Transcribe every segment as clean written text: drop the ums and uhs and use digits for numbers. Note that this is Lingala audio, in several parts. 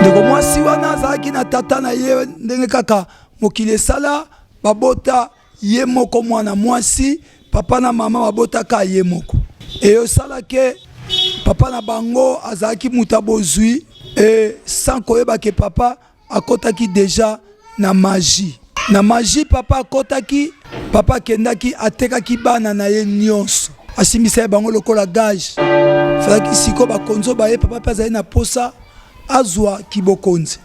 ndeko mwasi wana azalaki na tata na ye ndenge kaka mokili esala babota ye moko mwana mwasi papa na mama babotaka ye moko eyo salake papa na bango azalaki muta bozwi sans koyeba ke papa akotaki deja na magie papa akotaki papa kendaki atekaki bana na ye nyonso asimbisa bango lokola gage falaki siko bakonzo baye papa pe azali na posa azwa kibokonzi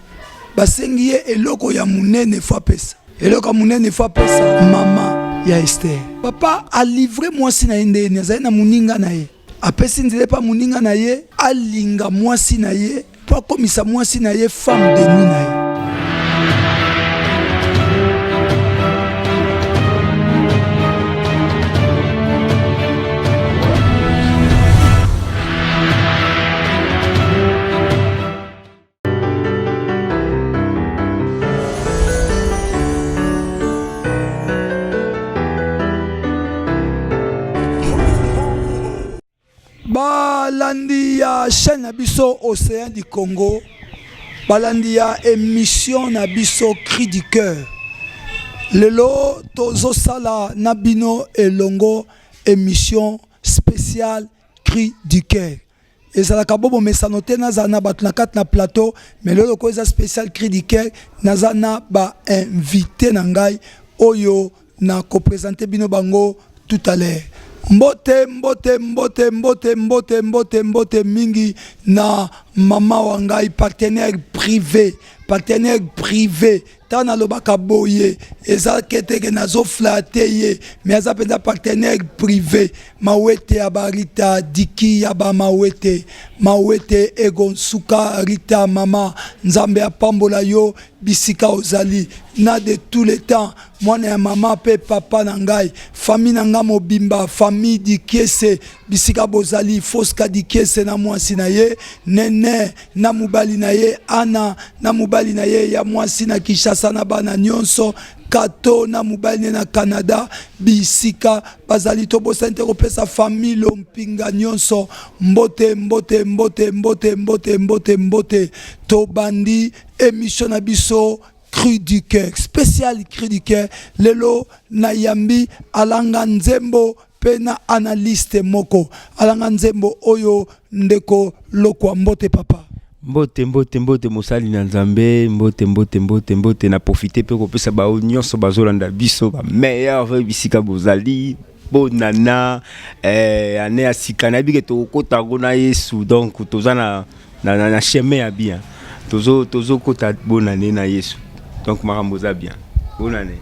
basengi ye eloko ya munene fo apesa eloko ya munene fo apesa mama ya Esther papa alivre mwasi na ye ndeni azali na muninga na ye apesi nzele pa muninga na ye alinga mwasi na ye po akomisa mwasi na ye femme de nuit na ye. Balandi ya chaîne na biso Océan du Congo, balandi ya émission na biso Cri du cœur. Lelo tozo sala nabino elongo émission spéciale Cri du cœur. Et ça la kabobo mesanote nazana batnakat na plateau, mais lelo ko eza spécial Cri du cœur nazana ba invité na ngai oyo na ko présenter bino bango tout à l'heure. Mbote mingi na mama wangai partenaire privé tana lobaka boye eza keteke nazo flateye mais eza penda partenaire privé mawete abarita diki yaba mawete egonsuka rita mama nzambe apambola yo bisika ozali na de tous les temps mwana ya mama pe papa na ngai famille na nga mobimba famille dikiese bisika bozali foska dikiese na mwasi na ye nene na mubali na ye ana na mubali na ye ya mwasi na Kinshasa na bana nyonso kato na mubali na Canada bisika bazali to bosante kopesa famille lompinga nyonso mbote to bandi émission na biso Cri du cœur spécial Cri du cœur lelo na yambi alanga nzembo pena analyste moko alanga nzembo oyo ndeko lokwa mbote papa mbote mosali na nzambe mbote na profiter pe ko pesa ba nyonso bazolanda biso ba meilleur bisika bozali bonana ane asika na bike to kota gona Yesu donc tozana na chemin ya bien tozo kota bonane na Yesu donc makamboza bien bonane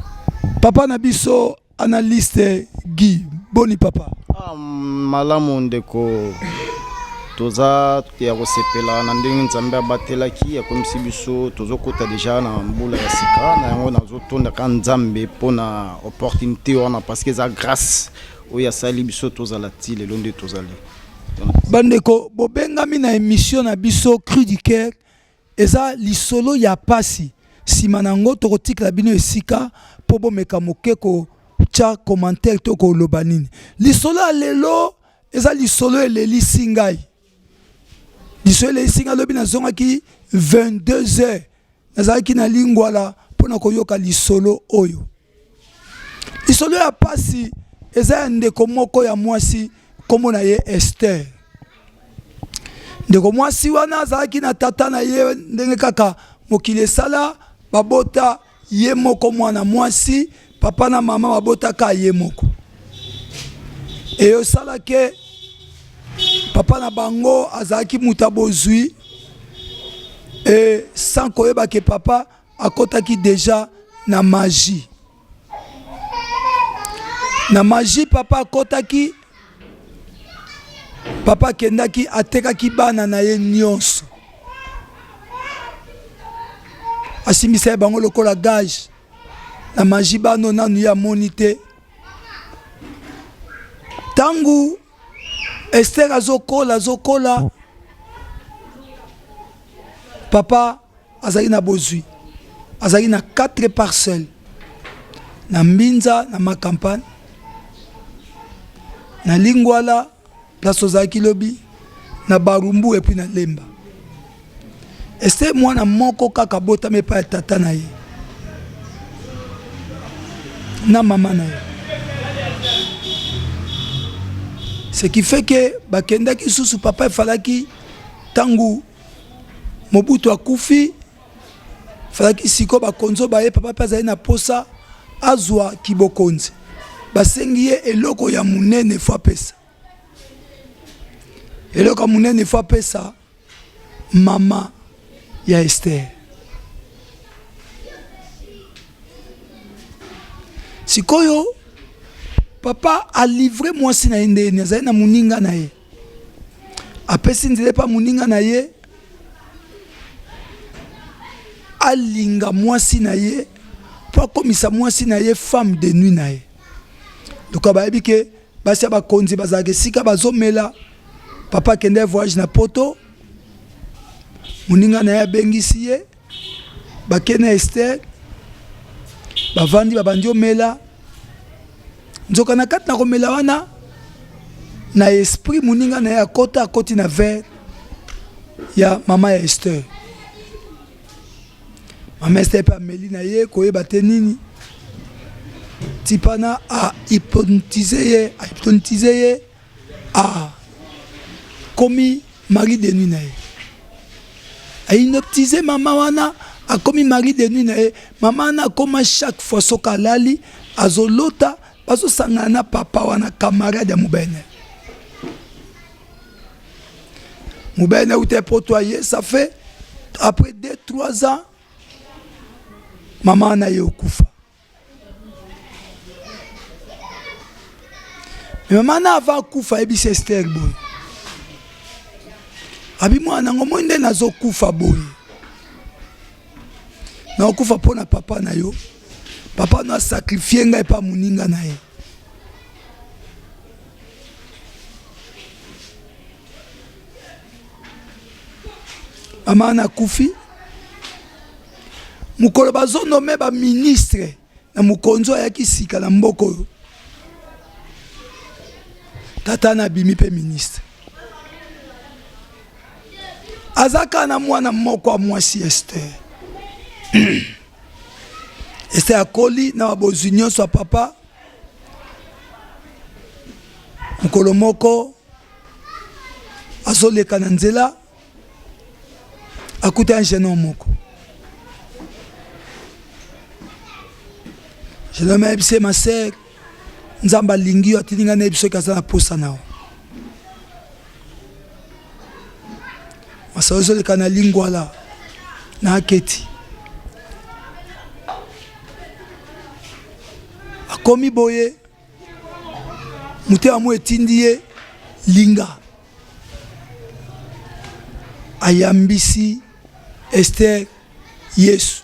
papa na biso analyste Guy boni papa malamu ndeko toza ya kosepela na ndenge nzambe abatelaki ya komisi biso tozokota deja na mbula ya sika na yango nazotonda ka nzambe pona opportunité wana parce que za grâce oya sali biso tozala ti lelo nde tozali bandeko bobengami na émission na biso Cri du cœur eza lisolo ya pasi sima nango tokotikala bino esika po bomeka moke ko tia commentaire to ko loba nini lisolo ya lelo eza lisolo eleli singai lisolo eleli singai lobi nazongaki 22h nazalaki na lingwala mpona koyoka lisolo oyo lisolo ya pasi eza ya ndeko moko ya mwasi kombo na ye Esther ndeko mwasi wana azalaki na tata na ye ndenge kaka mokili esala babota ye moko mwana mwasi papa na mama babotaka ye moko eyo salake papa na bango azalaki muta bozwi sans koyeba ke papa akotaki deja na magie papa akotaki papa kendaki atekaki bana na ye nyonso asimbisa bango lokola gage na magie bano nanu ya monite tangu Esther azokola papa azali na bozwi azali na 4 parcelles na Mbinza na Makampane na Lingwala place ozalaki lobi na Barumbu et puis na Lemba Esther mwana moko kaka botame pa tata na ye na maman na ye. Ce qui fait que bakendaki susu papa falaki tangu Mobutu akufi falaki siko bakonzo baye papa pazali na posa azwa kibokonzi basengi ye eloko ya munene fo pesa. Eloko ya munene fo pesa mama ya Esther. Sikoyo papa a livré moi si na ende ni azali na muninga na ye. Apesi ndile pa muninga na ye. Alinga moi si na ye pour komisa moi si na ye femme de nuit na ye. Donc abayebi ke basi ba konzi bazake sika bazomela papa kende voyage na poto muninga na ye bengisi ye bakene Esther bavandi babandi omela nzoka na kati na komela wana na esprit muninga na ye akoti na verre ya mama ya Esther. Mama Esther pa meli na ye koyeba te nini tipana a hypnotiser ye a komi mari de nuit na ye. A hypnotiser mama wana a komi mari de nuit na ye. Mama wana koma chaque fois soka lali azolota bazo sangana papa wana camarade ya mubene. Mubene ou te potoyer, ça fait après 2-3 ans maman na ye okufa. Mais maman na avant kufa ebi c'est Esther boy. Abi mwana ngomo nde nazo kufa boy. Na okufa pona papa na yo. Papa na sacrifier ngai pa muninga na ye. Maman na kufi. Mukolo bazo nommé ba ministre na mukonzo ya kisika na mboko. Tata na bimi pe ministre. Azaka na mwana moko wa mwasi Esther. Esther akoli na wabozunyo so papa. Mukolo moko azoleka na nzela akuta jeune moko. Je l'ai même dit ma sœur nzamba lingi atininga na biso kaza na posa nao. Masaozo le kana lingwala na aketi. Akomi boye muté amu etindie linga. Ayambisi Esther Yesu.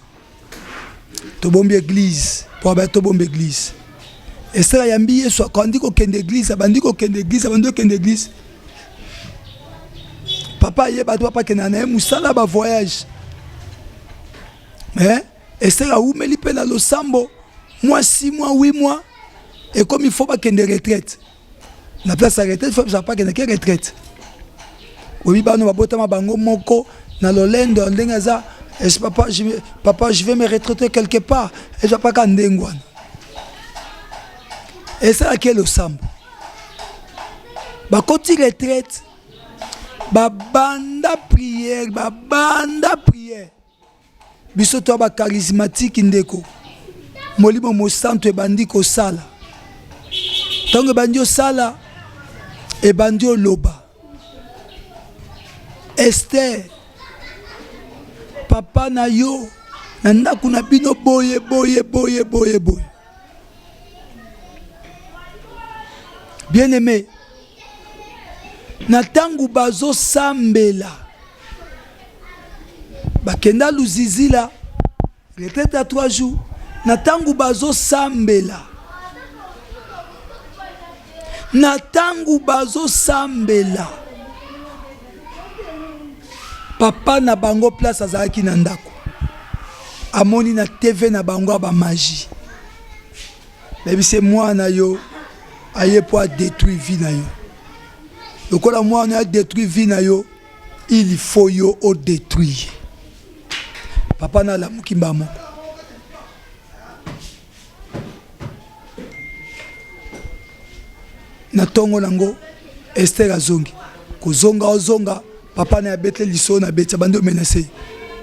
Tobombi église. Pour abato bombe église. Esther ayambi Yesu akandi ko kende église, abandi ko kende église, abandi ko kende église. Papa ye bato papa kena na musala ba voyage. Mais Esther a oumeli pe na losambo mois 6 mois 8 mois et comme il faut pas kende retraite. Na place à retraite, il faut pas kende retraite. Oui ba no babota ma bango moko na lolendo ndengaza. Et papa, je vais me retraiter quelque part. Et je ne vais pas kandengwan. Et c'est là qu'il y a le sambo. Quand il retraite, banda prière. Bisoto ba charismatique indeko. Molimo mo santo e bandi ko sala. Tango bandio sala e bandio loba. Esther papa na yo na ndaku na bino boye. Bien aimé, na tangu bazo sambela bakenda luzizila retraite à 3 jours. Na tangu bazo sambela papa na bango place azalaki na ndako amoni na TV na bango ba magie. Baby c'est moi na yo aye pour détruire vie na yo. Lokola moi na détruire vie na yo, il faut yo o détruire. papa na la mukimba moko. Na tongo nango Esther azongi kozonga ozonga papa na yabetle liso na betya bando menase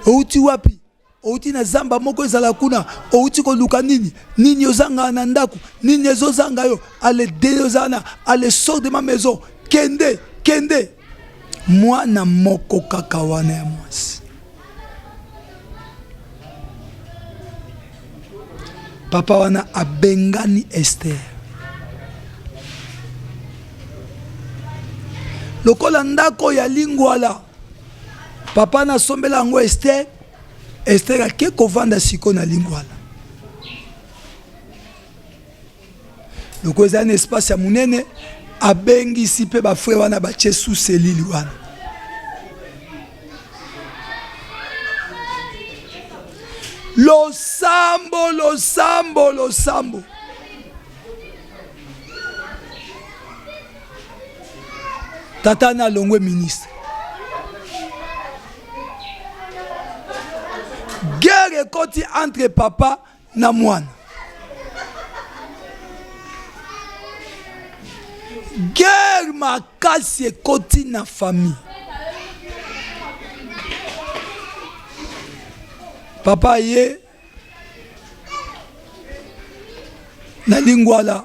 outi wapi outi na zamba moko ezala kuna outi koluka nini ozanga na ndaku nini ezozanga yo ale deyozana ale sort de ma maison kende mwana moko kaka wana ya mwasi. Papa wana abengani Esther lokola ndako ya lingwala. Papa na sombela yango Esther ake kovanda siko na lingwala. Loko eza na espace ya munene abengisi pe ba frère wana bache sous selili wana. Losambo tata na longwe ministre. Guerre ekoti entre papa na mwana. Guerre makasi ekoti na famille. Papa ye na lingwala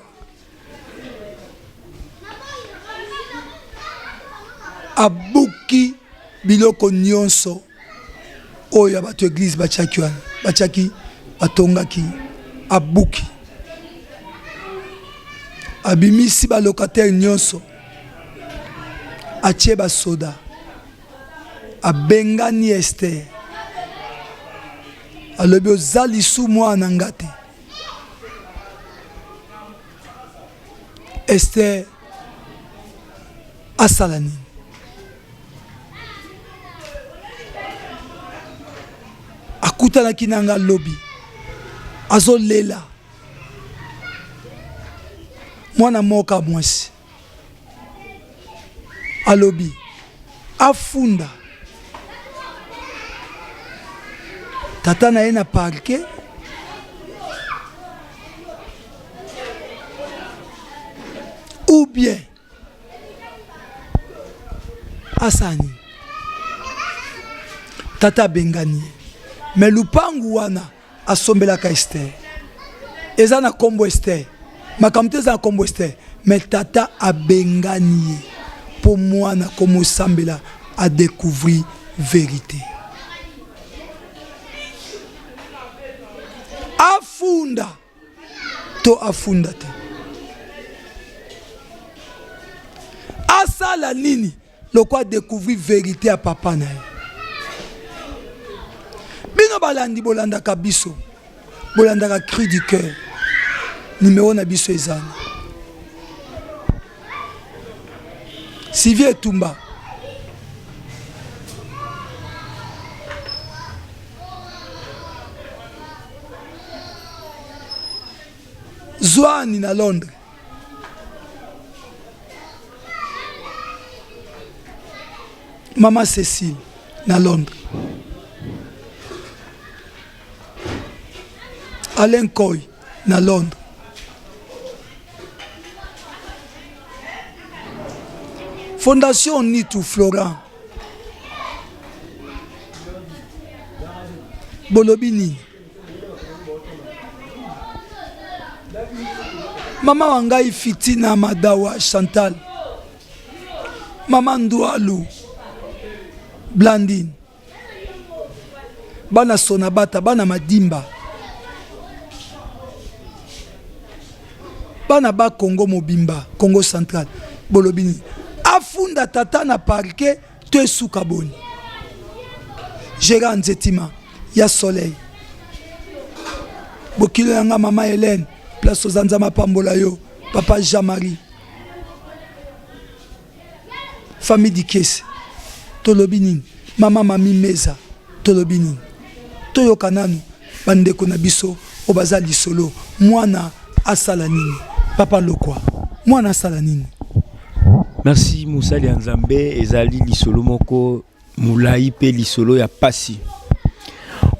abuki biloko nyonso oyo bato église bachaki batongaki abuki abimisi ba locataire nyonso atie ba soda abengani Esther alobi ozali su mwana ngate. Esther asala nini? Akutanaki nanga lobi azolela mwana moka mwasi alobi afunda tata na ye na parke ou bien asani tata bengani. Mais lupangu wana asombelaka Esther eza na kombo Esther makamte eza na kombo Esther mais tata abengani pour mwana komo sambela a découvrir vérité. Afunda to afunda te asala nini lokwa découvrir vérité à papa na ye. Bino balandi bolandaka biso bolandaka cri du cœur numéro na biso ezana Sylvie Etumba Zouani na Londres Maman Cécile na Londres Alain Koy na Londres Fondation Nitu Florent Bolobini Mama wangai Fitina Madawa Chantal Mama Ndoualou Blandine Bana Sonabata Bana Madimba Bana ba Congo Mobimba Congo Central Bolobini afunda tata na parke te sukaboni Gérard Nzetima ya Soleil bokilo yanga mama Hélène place ozanza mapambola yo papa Jean-Marie famille Dikese tolobini mama Mami Meza tolobini toyo kananu bandeko na biso obaza lisolo mwana asala nini papa Lokwa mwana asala nini. Merci Moussali Nzambe ezali lisolo moko mulai pe lisolo ya pasi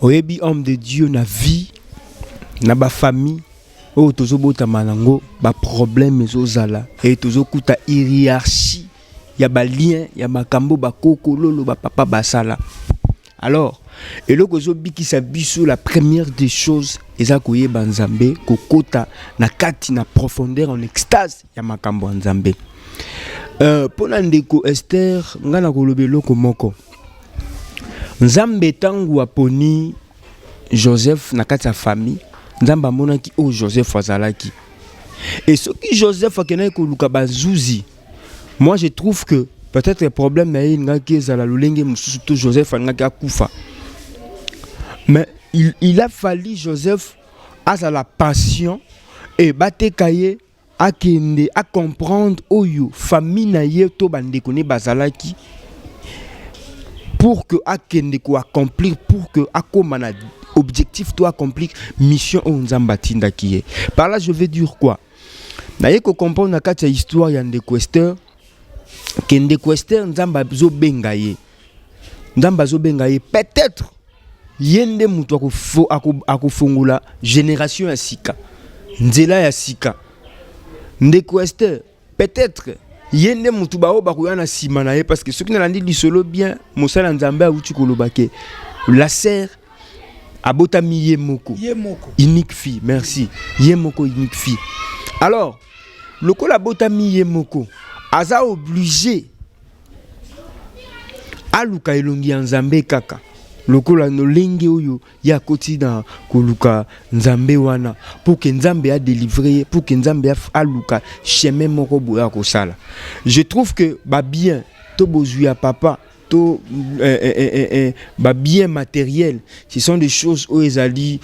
oyebi homme de Dieu na vie na ba famille o tozo bota manango ba problème ezozala et tozo kuta hiérarchie ya ba lien ya makambo ba kokololo ba papa basala. Alors eloko zo bikisa biso la première des choses eza koyeba Nzambe kokota na kati na profondeur en extase ya makambo ya Nzambe. Pona ndeko Esther ngana kolobe loko moko. Nzambe tangu aponi Joseph na kati ya famille, Nzambe amonaki o Joseph azalaki. Et ce qui Joseph akena koluka bazuzi. Moi je trouve que peut-être le problème na ngaki ezala lolenge mususu to Joseph ngaki akufa. Mais il a fallu Joseph à la passion et batekaye akende à comprendre oyo famille na ye to bandeko ne bazalaki pour que akende ko accomplir pour que akomana objectif to accomplir mission o Nzamba tinda kiye. Par là je veux dire quoi? Na ye ko comprendre na kati ya histoire ya ndeko Esther que ndeko Esther Nzamba zo bengaye. Nzamba zo bengaye peut-être yende mutu akufungula génération ya sika nzela ya sika ndeko Esther peut-être yende mutu bao bakuyana sima na ye parce que ce qui nalandi lisolo bien mosala Nzambe auti kolobake la sœur abotami yemoko unique fille merci yemoko unique fille. Alors lokola abotami yemoko aza obligé aluka elongi ya Nzambe kaka lokola no lenge oyo ya koti na koluka Nzambe wana pour que Nzambe a délivré pour que Nzambe a luka chemin moko boya ko sala. Je trouve que ba bien to bozuya papa to ba bien matériel ce sont des choses où ezali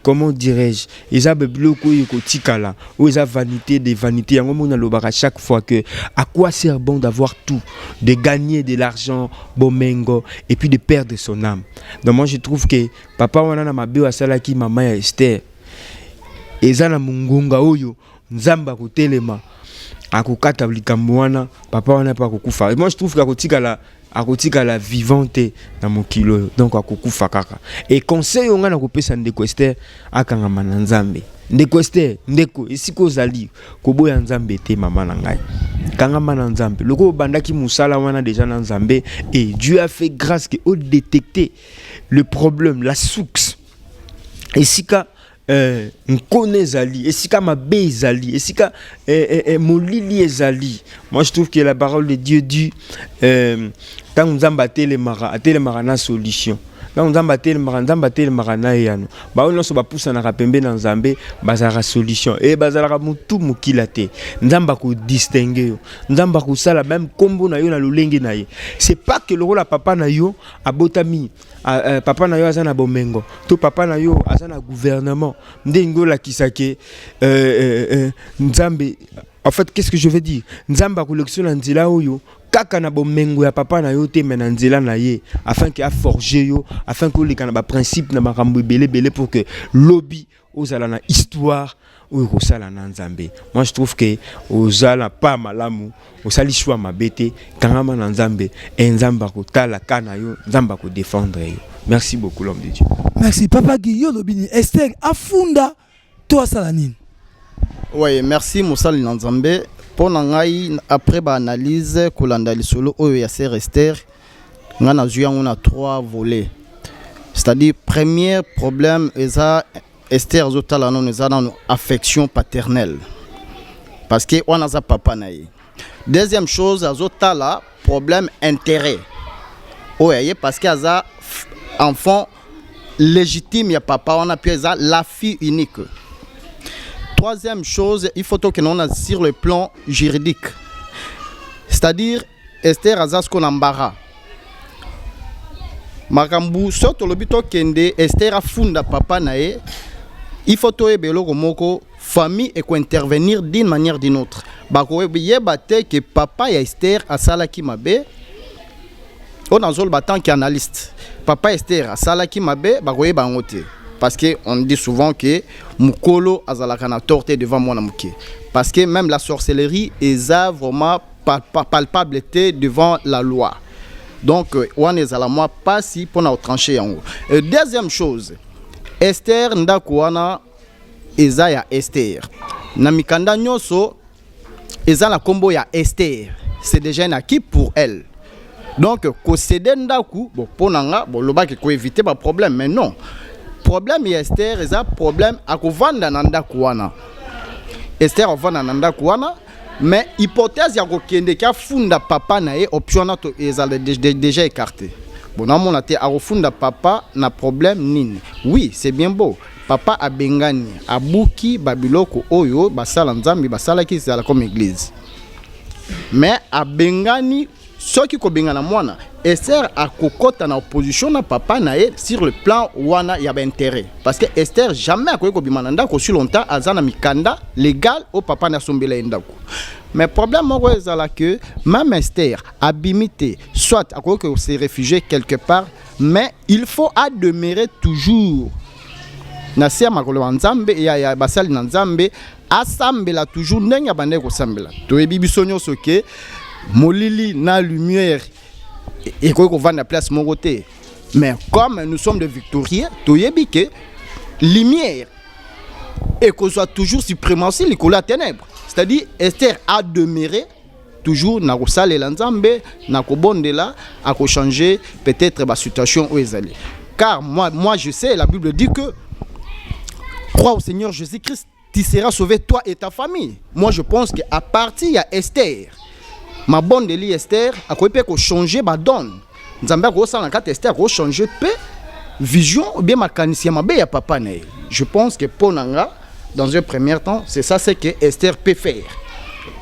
comment dirais-je ezaba biloko yoko tikala où eza vanité des vanités yango mona lobaka chaque fois que à quoi sert bon d'avoir tout, de gagner de l'argent bomengo et puis de perdre son âme. Donc moi je trouve que papa wana na mabe asalaki mama ya Esther ezana mungunga oyo Nzamba kotelema akokata likambo wana papa wana pa kokufa. Moi je trouve que la vivante na mokilo donc akokufa kaka. Et conseil onga na kopesa ndeko Esther akangama na Nzambe. Ndeko Esther ndeko esiko zali koboya Nzambe te mama na ngai. Kangama na Nzambe. Loko bandaki musala wana déjà na Nzambe et Dieu a fait grâce que au détecter le problème la source. Esika nkone zali esika mabe zali esika molili ezali. Moi je trouve que la parole de Dieu dit tant Nzamba telemara na solution tant Nzamba telemara na yano ba ono so ba poussa na kapembe na Nzambe bazara solution et bazara mutu mukila te Nzamba ko distinguer yo Nzamba ko sala même kombo na yo na lolenge na ye. C'est pas que le rôle papa na yo abotami papa na yo azana bomengo to papa na yo azana gouvernement ndengo la kisake Nzambe. En fait, qu'est-ce que je veux dire? Nzamba collection na nzela oyo kaka na bomengo ya papa na yo te mena nzela na ye afin que a forger yo afin que le kana ba principe na makambo belé pour que lobby ozala na histoire oyo kosala na Nzambe. Moi je trouve que ozala pas malamu osali choix mabete kangama na Nzambe et Nzamba ko tala kana yo Nzamba ko défendre yo. Merci beaucoup l'homme de Dieu. Merci papa Guillaume Lobini. Esther afunda toi salanine. Oui, merci Moussali Nzambe. Pour ngai après ba analyse kolanda lisolo oyo ya sœur Esther, ngana zuya on a 3 volets. C'est-à-dire premier problème eza Esther zotala non eza dans affection paternelle. Parce que on a za papa na ye. Deuxième chose azotala problème intérêt. Oye parce que aza enfant légitime ya papa on a pu eza la fille unique. Troisième chose, il faut que l'on a sur le plan juridique. C'est-à-dire, Esther Azas Konambara. Makambu, surtout le bito kende, Esther a funda papa nae. Il faut que la famille et intervenir d'une manière ou d'une autre. Bakoye bate que papa et Esther a salaki mabe. On a zol batan qui analyste. Papa Esther a salaki mabe, bakoye bangote. Parce qu'on dit souvent que Mukolo azalakana torté devant moi namuke. Parce que même la sorcellerie est vraiment palpable devant la loi. Donc on est à la moi pas si pour na trancher yango. Deuxième chose, Esther ndako wana eza ya Esther. Na mikanda nyoso eza la combo ya Esther. C'est déjà un acquis pour elle. Donc céder ndako bon ponanga bon lobaki ko éviter ba problème mais non. Problème ya Esther eza problème akovanda na ndako wana. Esther ovanda na ndako wana mais hypothèse ya kokende ka funda papa na ye option na to ezala déjà écarté. Bon na mona te akofunda papa na problème nini. Oui, c'est bien beau. Papa a bengani abuki babiloko oyo basala nzambi basala ki zala comme église. Mais a bengani soki ko bengana mwana Esther a kokota na opposition na papa na ye sur le plan wana ya ba intérêt parce que Esther jamais a ko bimana ndako si longtemps azana mikanda légal au papa na sombela ndako. Mais problème moko ezala que même Esther a bimité soit a ko se réfugier quelque part mais il faut à demeurer toujours na sia makolo nzambe ya basali na nzambe asambela toujours ndenge bande ko sambela to ebi biso nyonso ke molili na lumière et qu'on va la place mon côté mais comme nous sommes des victorieux to yebi que lumière et qu'on soit toujours suprématie les la ténèbres c'est-à-dire Esther a demeuré toujours na kosala nzambe na kobondela a ko changer peut-être la situation où ils allaient car moi je sais la Bible dit que crois au Seigneur Jésus-Christ tu seras sauvé toi et ta famille. Moi je pense que à partir ya Esther ma bonne deli Esther a quoi peut changer ma donne nzambe ko sala ka Esther ko changer peu vision ou bien ma kanisia ma be ya papa na. Je pense que ponanga dans un premier temps c'est ça c'est que Esther peut faire.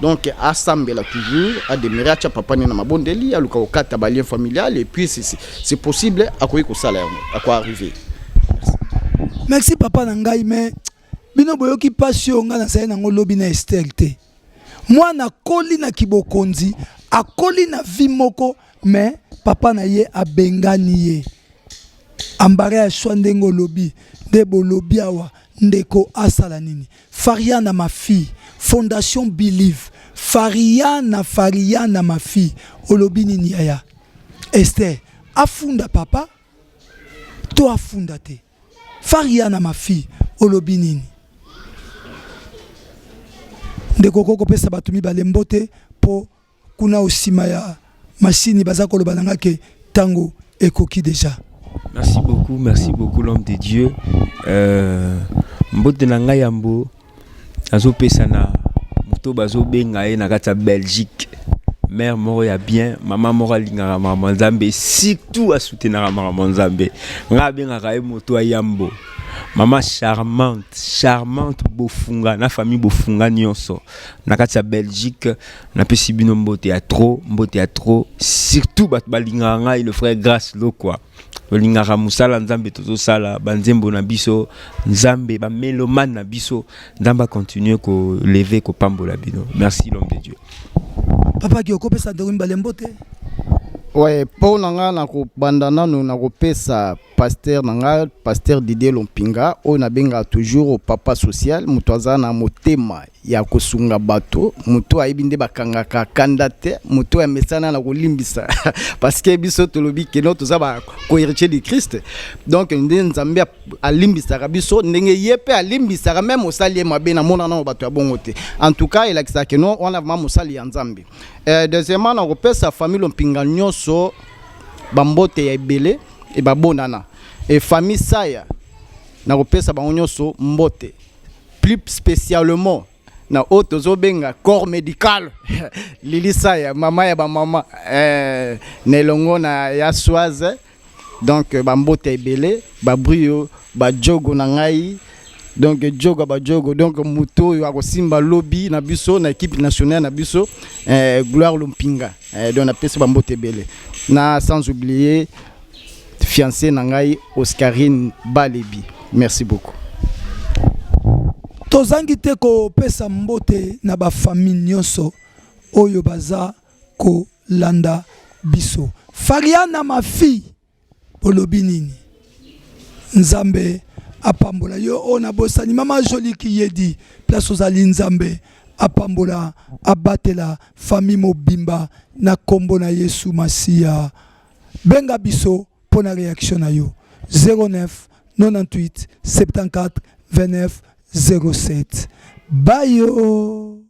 Donc assemble toujours à demeurer à papa na ma bonne deli à luka okata ba lien familial et puis c'est possible à quoi ko sala à quoi arriver. Merci papa na ngai mais bino boyoki passion nga na sai na ngolobi na Esther te. Moi na koli na kibokonzi akoli na vie moko mais papa na ye abengani ye ambare ya shwandengo lobi debo lobi awa ndeko asala nini Fariana ma fille fondation Believe Fariana ma fille olobi nini aya Esther afunda papa to afunda te Fariana ma fille olobi nini ndeko koko pesa batumi balembote po kuna osima ya machine baza koloba nanga ke tango ekoki déjà. Merci beaucoup l'homme de Dieu. Mbote na ngai yambo azo pesa na moto bazo benga ye na kata Belgique. Mère moko ya bien, maman moko lingaka mama nzambe surtout a soutenir mama nzambe. Nga benga ka moto yambo. Maman charmante bofunga na famille bofunga nyonso na kati ya Belgique na pesi bino mbote ya trop surtout bat balinga nga le frère Grâce lo quoi balinga musala nzambe tozo sala banzembo na biso nzambe ba mélomane na biso ndamba continuer ko lever ko pambola bino. Merci l'homme de Dieu. Papa ki okopesa ndoki balembote. Ouais, pour nanga na ko bandana no na ko pesa pasteur nanga pasteur Didier Lompinga on a benga toujours au papa social mutoza na motema ya kosunga bato muto aibinde bakanga ka kandate muto ya mesana na kolimbisa parce que biso tolobi ke no toza ba ko héritier de Christ donc nzambe alimbisa ka biso ndenge yepe alimbisa même osali mabe na mona na bato ya bongote en tout cas il a que que non on a vraiment osali ya nzambe. Deuxièmement na ko pesa famille Lompinga nyoso bambote ya ebele et babonana et famille saya na kopesa bango nyonso mbote plus spécialement na otozo benga corps médical lili saya mama ya ba mama nelongo na ya soise donc bambote ebele babrio ba jogo na ngai donc jogo ba jogo donc muto yo akosimba lobby na biso na équipe nationale na biso Gloire Lompinga donc na pesa bambote ebele na sans oublier fiancé nangai Oscarine Balebi. Merci beaucoup. Tozangi te ko pesa mbote na ba famille nyonso oyo baza ko landa biso. Fariana ma fille olobi nini nzambe apambola yo ona bosani mama joli ki yedi place ozali nzambe apambola abatela famille mobimba na kombo na Yesu Masia. benga biso pour la réaction na yo 09 98 74 29 07. Bye yo.